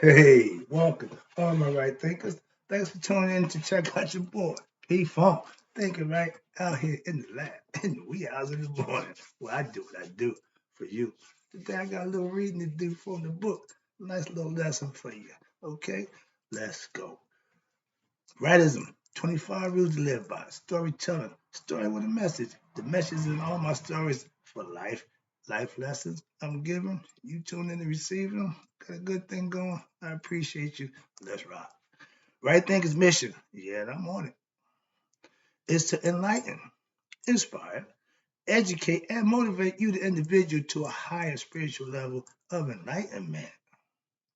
Hey, welcome, all my right thinkers. Thanks for tuning in to check out your boy, P Funk. Thinking right out here in the lab, in the wee hours of the morning. Well, I do what I do for you. Today I got a little reading to do from the book. Nice little lesson for you. Okay, let's go. Wrightism, 25 rules to live by. Storytelling, story with a message. The message in all my stories for life. Life lessons I'm giving. You tune in to receive them. Got a good thing going. I appreciate you. Let's rock. Right Thinker's mission. Yeah, and I'm on it. Is to enlighten, inspire, educate, and motivate you, the individual, to a higher spiritual level of enlightenment.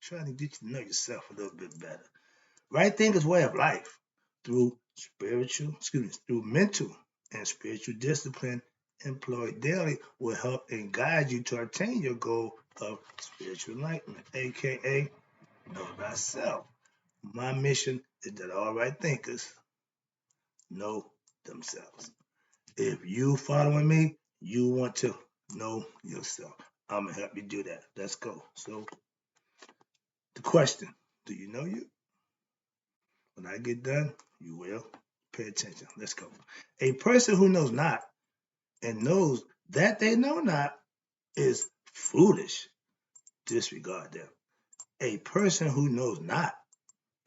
Trying to get you to know yourself a little bit better. Right Thinker's way of life through mental and spiritual discipline employed daily will help and guide you to attain your goal of spiritual enlightenment, aka know thyself. My mission is that all right thinkers know themselves. If you following me, you want to know yourself. I'm gonna help you do that. Let's go. So the question, do you know you? When I get done, you will. Pay attention. Let's go. A person who knows not and knows that they know not is foolish. Disregard them. A person who knows not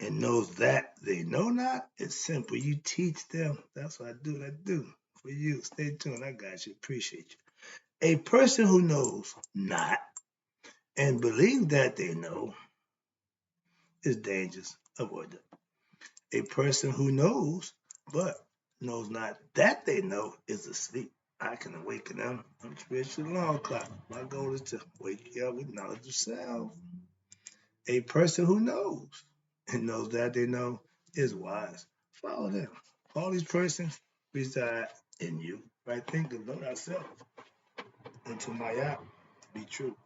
and knows that they know not is simple. You teach them. That's what I do. I do for you. Stay tuned. I got you. Appreciate you. A person who knows not and believes that they know is dangerous. Avoid them. A person who knows but knows not that they know is asleep. I can awaken them. I'm spiritual alarm clock. My goal is to wake you up with knowledge of self. A person who knows and knows that they know is wise. Follow them. All these persons reside in you. Right? Think of know thyself until my app be true.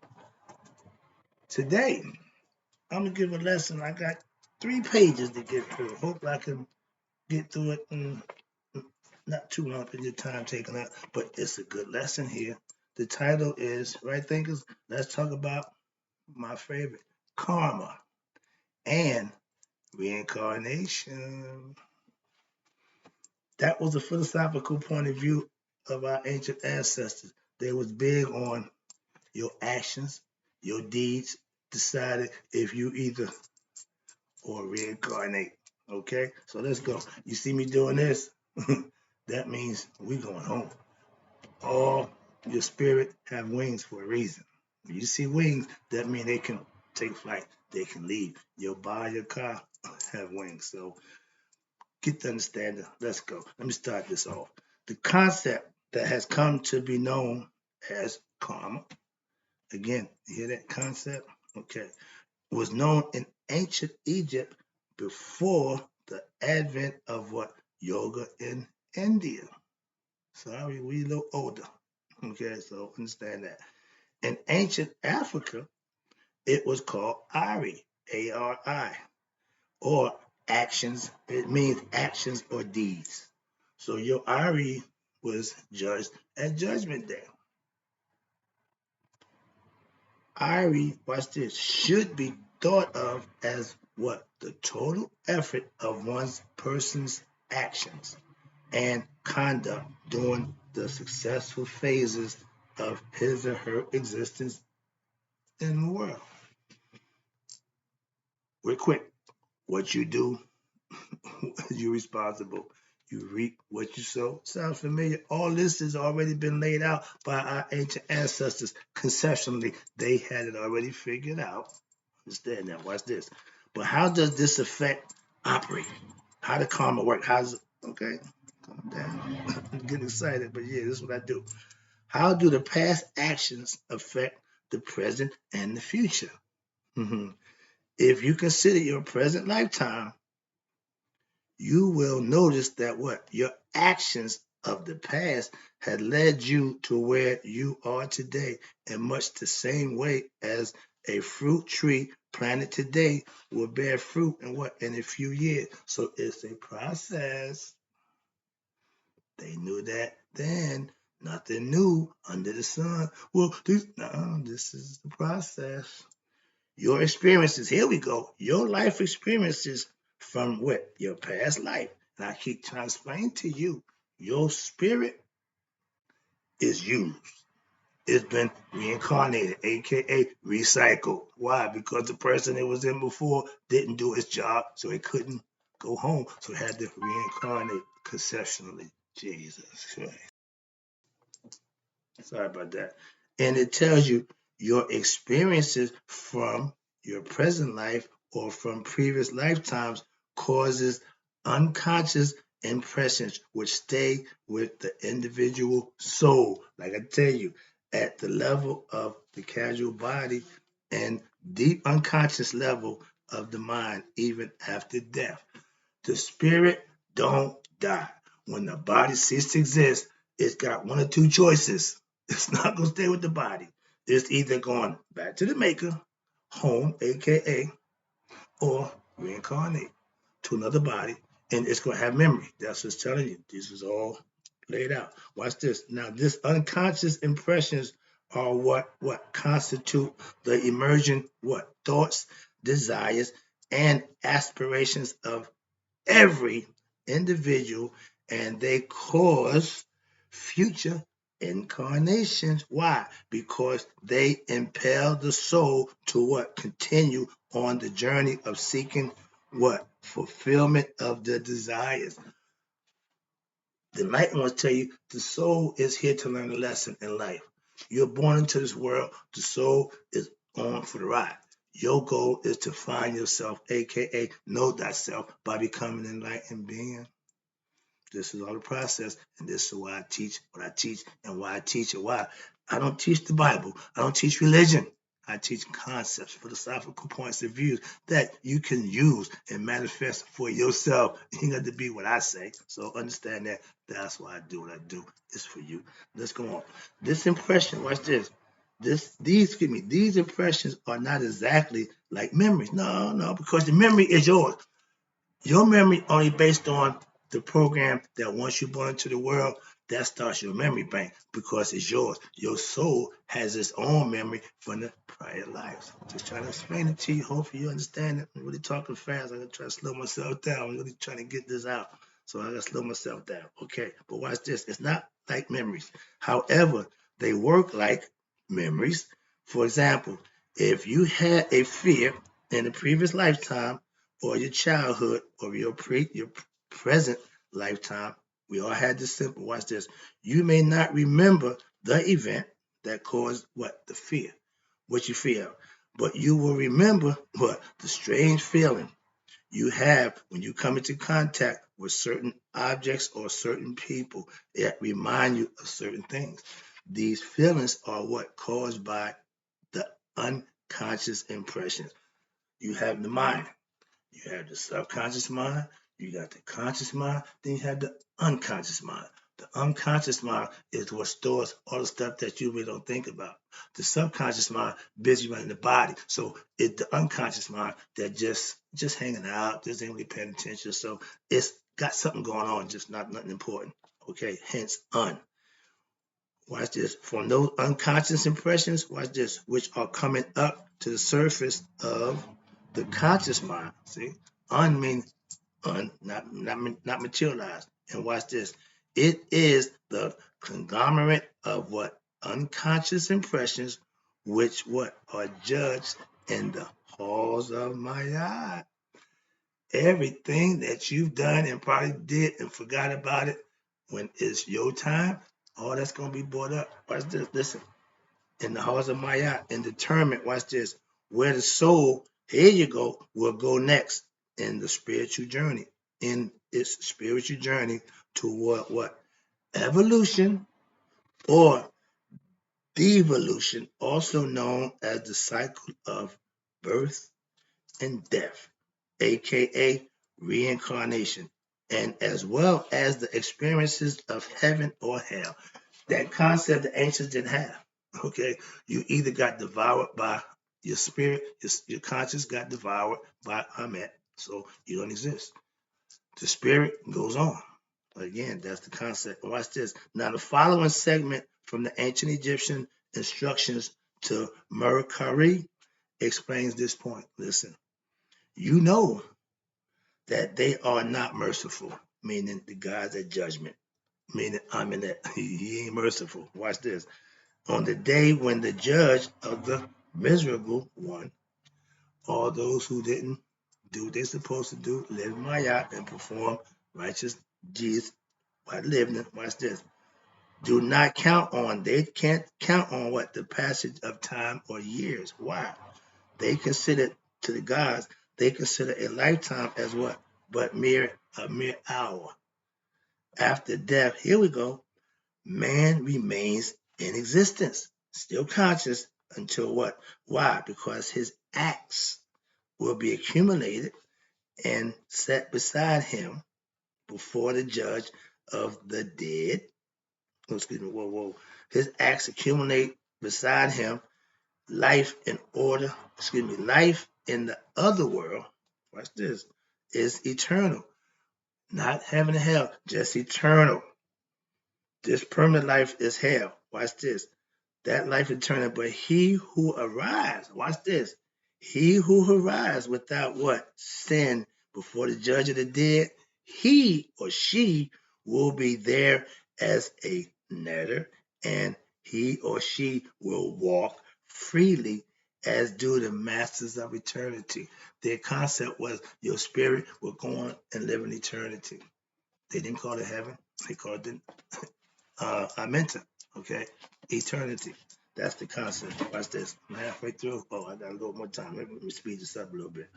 Today, I'm gonna give a lesson. I got 3 pages to get through. Hope I can get through it in not too long for your time taken out, but it's a good lesson here. The title is, right thinkers, let's talk about my favorite, karma and reincarnation. That was a philosophical point of view of our ancient ancestors. They was big on your actions, your deeds, decided if you either or reincarnate. Okay, so let's go. You see me doing this? That means we going home. All your spirit have wings for a reason. When you see wings, that means they can take flight. They can leave. Your body, your car have wings. So get the understanding. Let's go. Let me start this off. The concept that has come to be known as karma. Again, you hear that concept? Okay. Was known in ancient Egypt before the advent of what? Yoga in India. Sorry, we a little older. Okay, so understand that. In ancient Africa, it was called Ari, A-R-I, or actions. It means actions or deeds. So your Ari was judged at Judgment Day. Ari, watch this, should be thought of as what? The total effort of one's person's actions and conduct during the successful phases of his or her existence in the world. Real quick, what you do, you're responsible. You reap what you sow. Sounds familiar? All this has already been laid out by our ancient ancestors. Conceptually, they had it already figured out. Understand that? Watch this. But how does this effect operate? How does karma work? How's it? Okay, calm down. I'm getting excited, but yeah, this is what I do. How do the past actions affect the present and the future? Mhm. If you consider your present lifetime, you will notice that what? Your actions of the past had led you to where you are today in much the same way as a fruit tree planted today will bear fruit in what? In a few years. So it's a process. They knew that then. Nothing new under the sun. Well, this is the process. Your experiences, here we go, your life experiences from what? Your past life. And I keep trying to explain to you, your spirit is used. It's been reincarnated, aka recycled. Why? Because the person it was in before didn't do its job, so it couldn't go home. So it had to reincarnate conceptually. Jesus Christ. Sorry about that. And it tells you your experiences from your present life or from previous lifetimes causes unconscious impressions which stay with the individual soul. Like I tell you, at the level of the casual body and deep unconscious level of the mind, even after death. The spirit don't die. When the body ceases to exist, it's got one or two choices. It's not going to stay with the body. It's either going back to the maker, home, aka, or reincarnate to another body, and it's going to have memory. That's what's telling you. This is all laid out. Watch this. Now, this unconscious impressions are what constitute the emergent what thoughts, desires, and aspirations of every individual, and they cause future incarnations. Why? Because they impel the soul to what? Continue on the journey of seeking what? Fulfillment of the desires. The night ones tell you the soul is here to learn a lesson in life. You're born into this world, the soul is on for the ride. Your goal is to find yourself, aka know thyself, by becoming an enlightened being. This is all the process, and this is why I teach what I teach and why I teach it. Why? I don't teach the Bible. I don't teach religion. I teach concepts, philosophical points of view that you can use and manifest for yourself. You ain't got to be what I say. So understand that. That's why I do what I do. It's for you. Let's go on. This impression, watch this. These impressions are not exactly like memories. No, because the memory is yours. Your memory only based on the program that once you're born into the world, that starts your memory bank because it's yours. Your soul has its own memory from the prior lives. Just trying to explain it to you. Hopefully you understand it. I'm really talking fast. I'm going to try to slow myself down. I'm really trying to get this out. So I got to slow myself down. Okay, but watch this. It's not like memories. However, they work like memories. For example, if you had a fear in a previous lifetime, or your childhood or your present lifetime, we all had this simple. Watch this. You may not remember the event that caused what? The fear, what you fear. But you will remember what? The strange feeling you have when you come into contact with certain objects or certain people that remind you of certain things. These feelings are what caused by the unconscious impressions. You have the mind. You have the subconscious mind, you got the conscious mind, then you have the unconscious mind. The unconscious mind is what stores all the stuff that you really don't think about. The subconscious mind busy running the body. So it's the unconscious mind that just hanging out, just ain't really paying attention. So it's got something going on, just nothing important. Okay, hence un. Watch this. From those unconscious impressions, watch this, which are coming up to the surface of the conscious mind. See, un means not materialized. And watch this. It is the conglomerate of what unconscious impressions, which what are judged in the halls of Maya. Everything that you've done and probably did and forgot about it when it's your time, all that's gonna be brought up. Watch this. Listen, in the halls of Maya and determine, watch this, where the soul, here you go, will go next in the spiritual journey, in its spiritual journey toward what? Evolution or devolution, also known as the cycle of birth and death, aka reincarnation, and as well as the experiences of heaven or hell. That concept the ancients didn't have. Okay, you either got devoured by your spirit, your conscience got devoured by Amet, so you don't exist. The spirit goes on. Again, that's the concept. Watch this. Now, the following segment from the ancient Egyptian instructions to Merkari explains this point. Listen, you know that they are not merciful, meaning the God's at judgment, meaning I'm in that he ain't merciful. Watch this. On the day when the judge of the miserable one, all those who didn't do what they're supposed to do, live in my yacht and perform righteous deeds while living, watch this. Do not count on, they can't count on what? The passage of time or years. Why? They consider to the gods, they consider a lifetime as what? But a mere hour. After death, here we go. Man remains in existence, still conscious until what? Why? Because his acts will be accumulated and set beside him before the judge of the dead. Oh, excuse me, whoa. His acts accumulate beside him life in the other world, watch this, is eternal. Not heaven and hell, just eternal. This permanent life is hell. Watch this. That life eternal, but he who arrives, watch this. He who arrives without what? Sin before the judge of the dead, he or she will be there as a netter, and he or she will walk freely as do the masters of eternity. Their concept was your spirit will go on and live in eternity. They didn't call it heaven. They called it Amenta, okay? Eternity. That's the concept. Watch this. I'm halfway through. Oh, I got a little more time. Let me speed this up a little bit.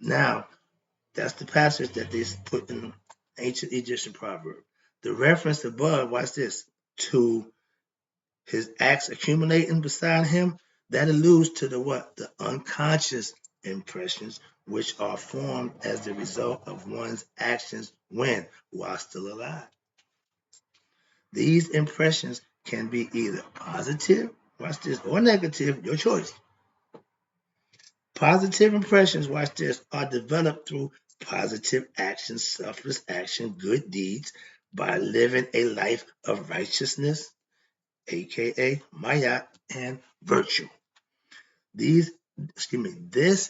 Now, that's the passage that they put in ancient Egyptian proverb. The reference above, watch this, to his acts accumulating beside him, that alludes to the what? The unconscious impressions which are formed as the result of one's actions when while still alive. These impressions can be either positive, watch this, or negative, your choice. Positive impressions, watch this, are developed through positive action, selfless action, good deeds, by living a life of righteousness, aka Maya, and virtue. This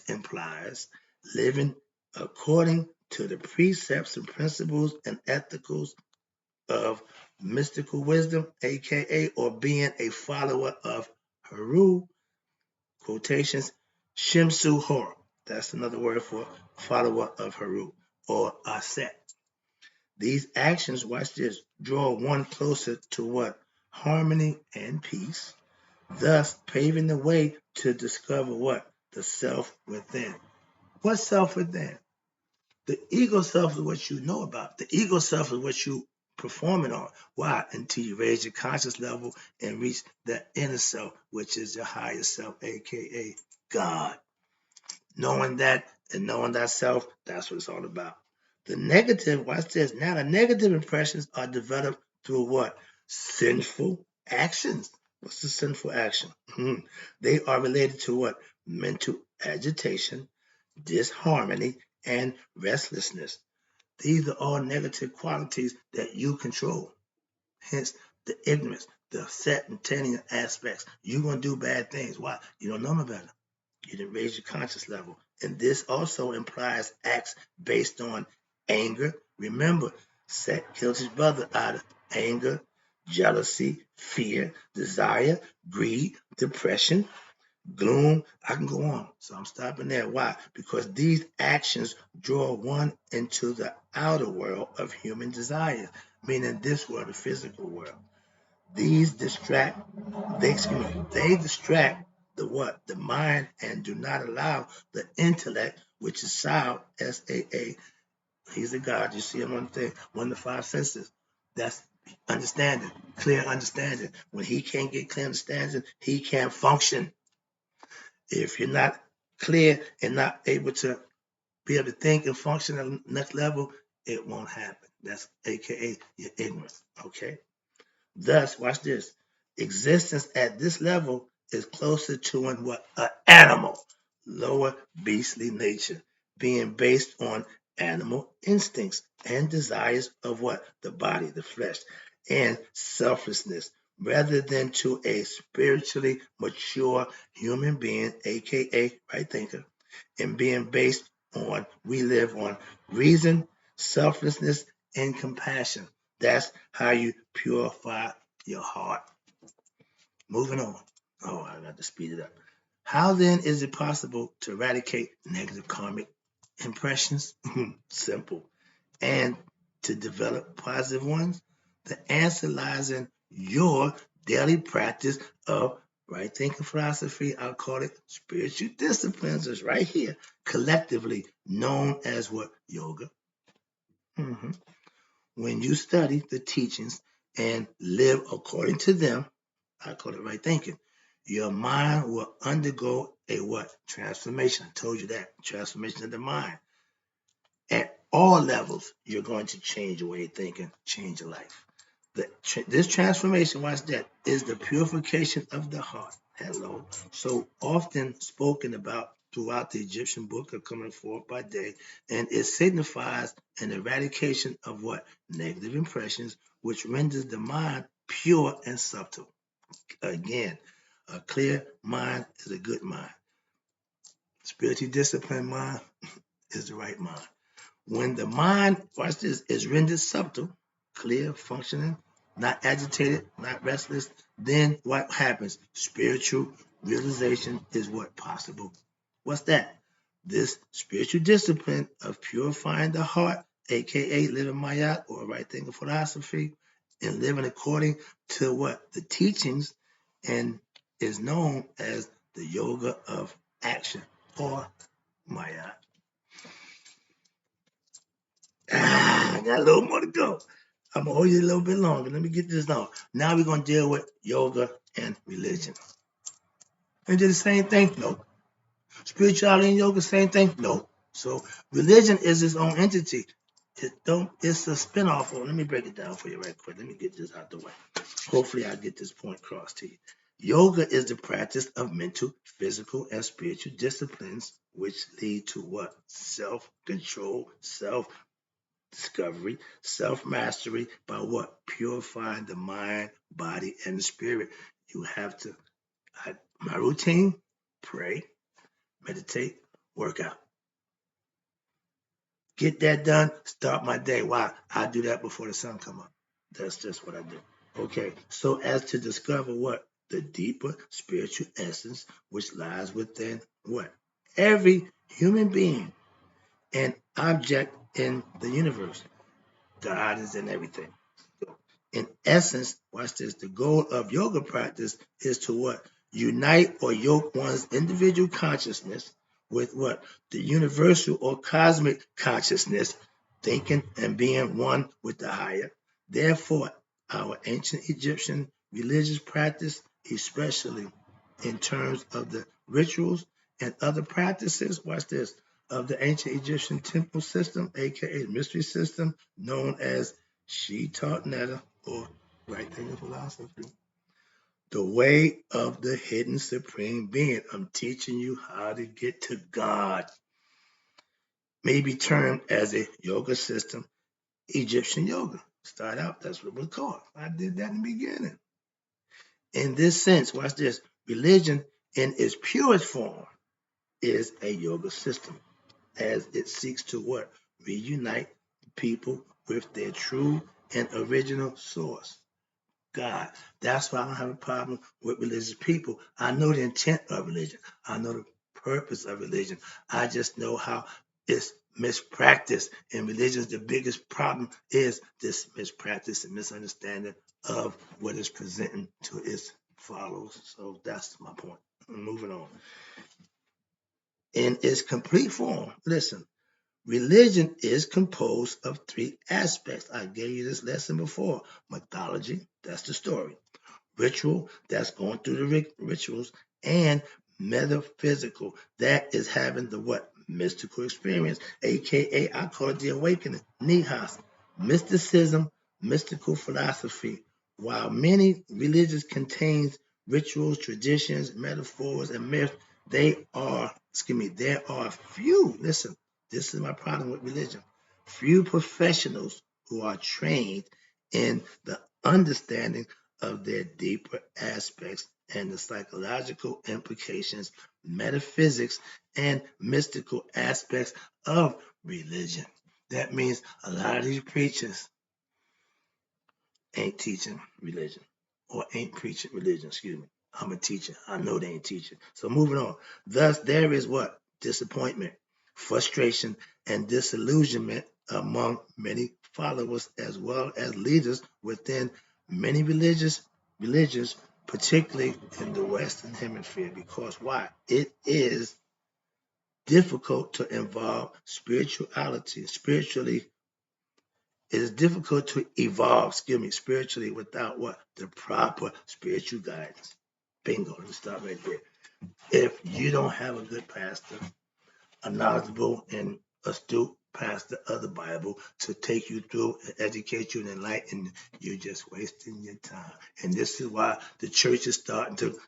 implies living according to the precepts and principles and ethicals of mystical wisdom, aka, or being a follower of Haru, quotations, Shimsu Hor. That's another word for follower of Haru, or Aset. These actions, watch this, draw one closer to what? Harmony and peace, thus paving the way to discover what? The self within. What self within? The ego self is what you know about. The ego self is what you performing on. Why? Until you raise your conscious level and reach that inner self, which is your higher self, aka God. Knowing that and knowing thyself, that's what it's all about. The negative, watch this. Now the negative impressions are developed through what? Sinful actions. What's the sinful action? They are related to what? Mental agitation, disharmony, and restlessness. These are all negative qualities that you control. Hence, the ignorance, the set and tending aspects. You're going to do bad things. Why? You don't know no better. You didn't raise your conscious level. And this also implies acts based on anger. Remember, Seth killed his brother out of anger, jealousy, fear, desire, greed, depression, gloom. I can go on. So I'm stopping there. Why? Because these actions draw one into the outer world of human desire, meaning this world, the physical world. These they distract the what? The mind, and do not allow the intellect, which is sound, S-A-A. He's a God. You see him on the thing, one of the five senses. That's understanding, clear understanding. When he can't get clear understanding, he can't function. If you're not clear and not able to be able to think and function at the next level, it won't happen. That's AKA your ignorance. Okay. Thus, watch this. Existence at this level is closer to an animal, lower beastly nature, being based on animal instincts and desires of what? The body, the flesh, and selflessness, rather than to a spiritually mature human being, aka right thinker, and being based on, we live on reason, selflessness, and compassion. That's how you purify your heart. Moving on. Oh, I got to speed it up. How then is it possible to eradicate negative karmic impressions? Simple. And to develop positive ones? The answer lies in your daily practice of right thinking philosophy. I'll call it spiritual disciplines. Is right here, collectively known as what? Yoga. Mhm. When you study the teachings and live according to them, I call it right thinking, your mind will undergo a what? Transformation. I told you that. Transformation of the mind. At all levels, you're going to change your way of thinking, change your life. This transformation, watch that, is the purification of the heart. Hello. So often spoken about throughout the Egyptian book of coming forth by day, and it signifies an eradication of what? Negative impressions, which renders the mind pure and subtle. Again, a clear mind is a good mind. Spiritually disciplined mind is the right mind. When the mind, watch this, is rendered subtle, clear, functioning, not agitated, not restless, then what happens? Spiritual realization is what? Possible. What's that? This spiritual discipline of purifying the heart, aka living mayat or right thinking philosophy, and living according to what? The teachings, and is known as the yoga of action or mayat. I got a little more to go. I'm gonna hold you a little bit longer. Let me get this on. Now we're gonna deal with yoga and religion. And do the same thing? No. Spirituality and yoga, same thing? No. So religion is its own entity. It's a spinoff. Let me break it down for you right quick. Let me get this out the way. Hopefully I get this point across to you. Yoga is the practice of mental, physical, and spiritual disciplines which lead to what? Self-control, self-discovery, self-mastery by what? Purifying the mind, body, and the spirit. You have to, my routine, pray, meditate, work out. Get that done, start my day. Why? I do that before the sun come up. That's just what I do. Okay, so as to discover what? The deeper spiritual essence which lies within what? Every human being and object in the universe. God is in everything. In essence, watch this, the goal of yoga practice is to what? Unite or yoke one's individual consciousness with what? The universal or cosmic consciousness, thinking and being one with the higher. Therefore, our ancient Egyptian religious practice, especially in terms of the rituals and other practices, watch this, of the ancient Egyptian temple system, aka mystery system, known as she taught Netta, or right thinking philosophy. The way of the hidden supreme being. I'm teaching you how to get to God. May be termed as a yoga system, Egyptian yoga. Start out, that's what we're called. I did that in the beginning. In this sense, watch this. Religion in its purest form is a yoga system, as it seeks to what? Reunite people with their true and original source. God. That's why I don't have a problem with religious people. I know the intent of religion. I know the purpose of religion. I just know how it's mispracticed. And religion, the biggest problem is this mispractice and misunderstanding of what is presenting to its followers. So that's my point. Moving on. In its complete form, listen, religion is composed of three aspects. I gave you this lesson before. Mythology, that's the story. Ritual, that's going through the rituals, and metaphysical, that is having the what? Mystical experience, aka I call it the awakening, nihas, mysticism, mystical philosophy. While many religions contains rituals, traditions, metaphors, and myths, there are few, listen, this is my problem with religion, few professionals who are trained in the understanding of their deeper aspects and the psychological implications, metaphysics, and mystical aspects of religion. That means a lot of these preachers ain't teaching religion or ain't preaching religion, excuse me. I'm a teacher. I know they ain't teaching. So moving on. Thus, there is what? Disappointment, frustration, and disillusionment among many followers as well as leaders within many religions, particularly in the Western Hemisphere. Because why? It is difficult to involve spiritually. It is difficult to evolve, spiritually without what? The proper spiritual guidance. Bingo. Let me stop right there. If you don't have a good pastor, a knowledgeable and astute pastor of the Bible to take you through and educate you and enlighten, you're just wasting your time. And this is why the church is starting to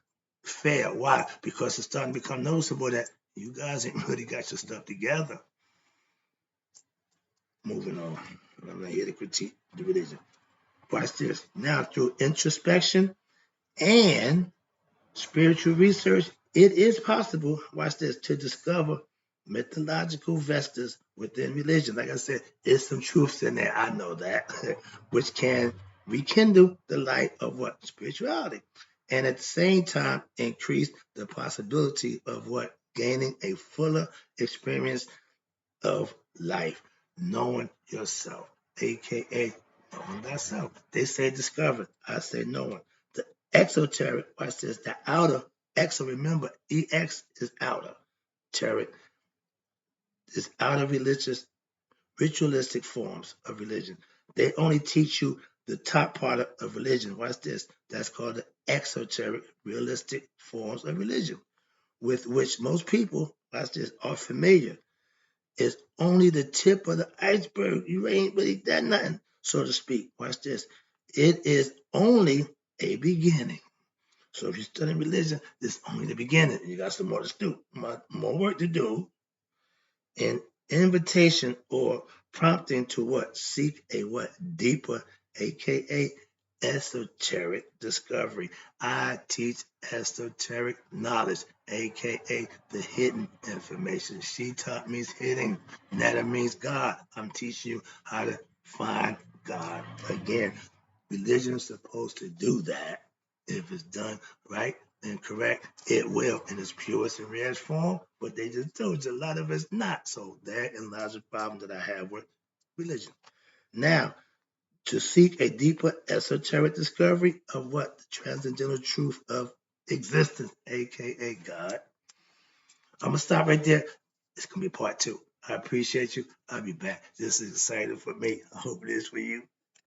fail. Why? Because it's starting to become noticeable that you guys ain't really got your stuff together. Moving on. I'm not here to critique the religion. Watch this. Now, through introspection and spiritual research, it is possible, watch this, to discover mythological vestas within religion. Like I said, there's some truths in there, I know that, which can rekindle the light of what? Spirituality. And at the same time, increase the possibility of what? Gaining a fuller experience of life, knowing yourself, aka knowing thyself. They say discover, I say knowing. The exoteric, watch this, the outer, exo, remember, EX is outer. Teric is outer ritualistic forms of religion. They only teach you the top part of religion. Watch this. That's called the exoteric, realistic forms of religion, with which most people, watch this, are familiar. Is only the tip of the iceberg. You ain't really done nothing, so to speak. Watch this. It is only a beginning. So if you're studying religion, this is only the beginning. You got some more to do, more work to do. An invitation or prompting to what? Seek a what? Deeper, aka esoteric discovery. I teach esoteric knowledge, aka the hidden information. She taught me hidden. Netta means God. I'm teaching you how to find God. Again, religion is supposed to do that. If it's done right and correct, it will in its purest and rarest form. But they just told you a lot of it's not. So therein lies the problem that I have with religion. Now, to seek a deeper esoteric discovery of what? The transcendental truth of existence, aka God. I'm gonna stop right there. It's gonna be part 2. I appreciate you. I'll be back. This is exciting for me. I hope it is for you.